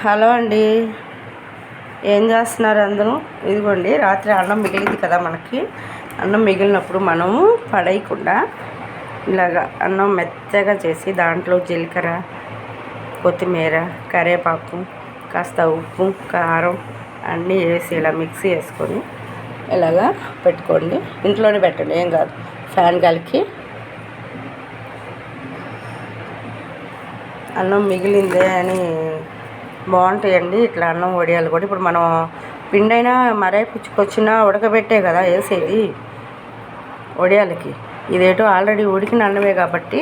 Hello అండి. ఏం చేస్తున్నారు అందరూ? ఇదిగోండి, రాత్రి అన్నం మిగిలింది కదా, మనకి అన్నం మిగిలినప్పుడు మనము పడేయకుండా ఇలాగా అన్నం మెత్తగా చేసి దాంట్లో జీలకర్ర, కొత్తిమీర, కరివేపాకు, కాస్త ఉప్పు, కారం అన్నీ వేసి ఇలా మిక్సీ వేసుకొని ఇలాగా పెట్టుకోండి. ఇంట్లోనే పెట్టండి, ఏం కాదు. ఫ్యాన్ గాలికి అన్నం మిగిలిందే అని బాగుంటాయండి ఇట్లా అన్నం వడియాలు కూడా. ఇప్పుడు మనం పిండి అయినా మరే పుచ్చుకొచ్చినా ఉడకబెట్టే కదా వేసేది వడియాలకి. ఇదేటో ఆల్రెడీ ఉడికిన అన్నమే కాబట్టి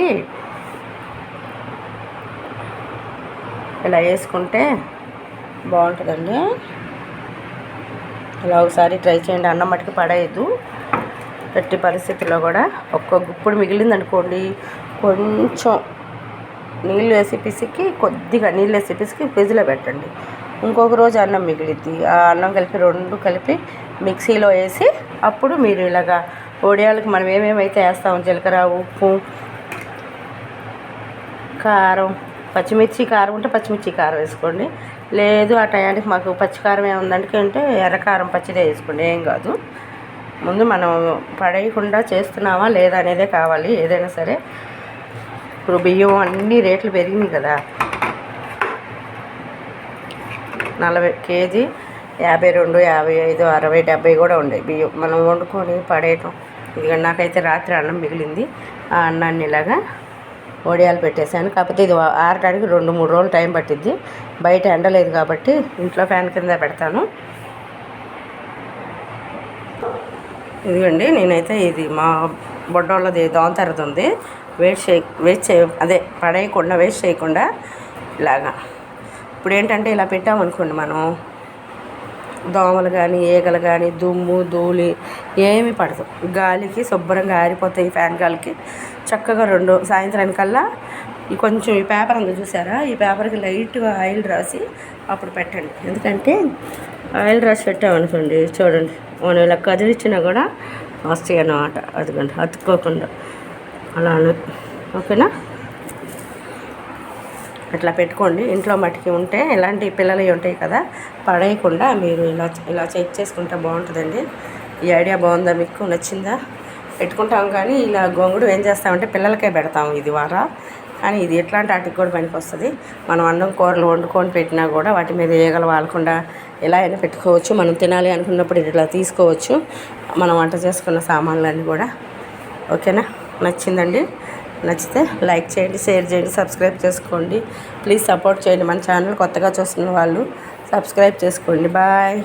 ఇలా వేసుకుంటే బాగుంటుందండి. ఇలా ఒకసారి ట్రై చేయండి. అన్నం మట్టుకు పడేయద్దు ఎట్టి పరిస్థితుల్లో కూడా. ఒక్క గుప్పుడు మిగిలిందనుకోండి, కొంచెం నీళ్ళు వేసి పిసికి, కొద్దిగా నీళ్ళు వేసి పిసికి ఫ్రిడ్జ్లో పెట్టండి. ఇంకొక రోజు అన్నం మిగిలిద్ది. ఆ అన్నం కలిపి రెండు కలిపి మిక్సీలో వేసి అప్పుడు మీరు ఇలాగా వడియాలకు మనం ఏమేమైతే వేస్తామో జీలకర్ర, ఉప్పు, కారం, పచ్చిమిర్చి కారం ఉంటే పచ్చిమిర్చి కారం వేసుకోండి. లేదు ఆ టయానికి మాకు పచ్చికారం ఏముందంటే ఎర్రకారం పచ్చిదే వేసుకోండి, ఏం కాదు. ముందు మనం పడేయకుండా చేస్తున్నామా లేదా అనేదే కావాలి ఏదైనా సరే. ఇప్పుడు బియ్యం అన్ని రేట్లు పెరిగినాయి కదా. 40 కేజీ 52, 55, 60, 70 కూడా ఉండేవి బియ్యం. మనం వండుకొని పడేయటం. ఇదిగో నాకైతే రాత్రి అన్నం మిగిలింది. ఆ అన్నాన్ని ఇలాగా వడియాలు పెట్టేశాను. కాకపోతే ఇది ఆరడానికి 2-3 రోజులు టైం పట్టిద్ది. బయట ఎండలేదు కాబట్టి ఇంట్లో ఫ్యాన్ కింద పెడతాను. ఇదిగోండి, నేనైతే ఇది మా బొడ్డోళ్ళది దోమతెరది ఉంది. వేస్ట్ అదే పడేయకుండా వేస్ట్ చేయకుండా ఇలాగా. ఇప్పుడు ఏంటంటే ఇలా పెట్టామనుకోండి, మనం దోమలు కానీ ఈగలు కానీ దుమ్ము ధూళి ఏమి పడదు. గాలికి శుభ్రంగా ఆరిపోతాయి. ఫ్యాన్ గాలికి చక్కగా సాయంత్రానికల్లా కొంచెం ఈ పేపర్ ఉంది చూసారా, ఈ పేపర్కి లైట్గా ఆయిల్ రాసి అప్పుడు పెట్టండి. ఎందుకంటే ఆయిల్ రాసి పెట్టామనుకోండి, చూడండి మనం ఇలా కదిలిచ్చినా కూడా వస్తాయి అన్నమాట. అదిగండి, అతుక్కోకుండా అలా. ఓకేనా? అట్లా పెట్టుకోండి. ఇంట్లో మట్టికి ఉంటే ఇలాంటి పిల్లలు ఉంటాయి కదా, పడేయకుండా మీరు ఇలా చెక్ చేసుకుంటే బాగుంటుందండి. ఈ ఐడియా బాగుందా? మీకు నచ్చిందా? పెట్టుకుంటాం కానీ ఇలా గొంగుడు ఏం చేస్తామంటే పిల్లలకే పెడతాము ఇది వారా. కానీ ఇది ఎట్లాంటి వాటికి కూడా పనికి వస్తుంది. మనం అన్నం కూరలు వండుకొని పెట్టినా కూడా వాటి మీద ఈగలు వాలకుండా ఎలా అయినా పెట్టుకోవచ్చు. మనం తినాలి అనుకున్నప్పుడు ఇట్లా తీసుకోవచ్చు. మనం వంట చేసుకున్న సామాన్లన్నీ కూడా. ఓకేనా? నచ్చిందండి? నచ్చితే లైక్ చేయండి, షేర్ చేయండి, సబ్స్క్రైబ్ చేసుకోండి. ప్లీజ్ సపోర్ట్ చేయండి. మన ఛానల్ కొత్తగా చూస్తున్న వాళ్ళు సబ్స్క్రైబ్ చేసుకోండి. బాయ్.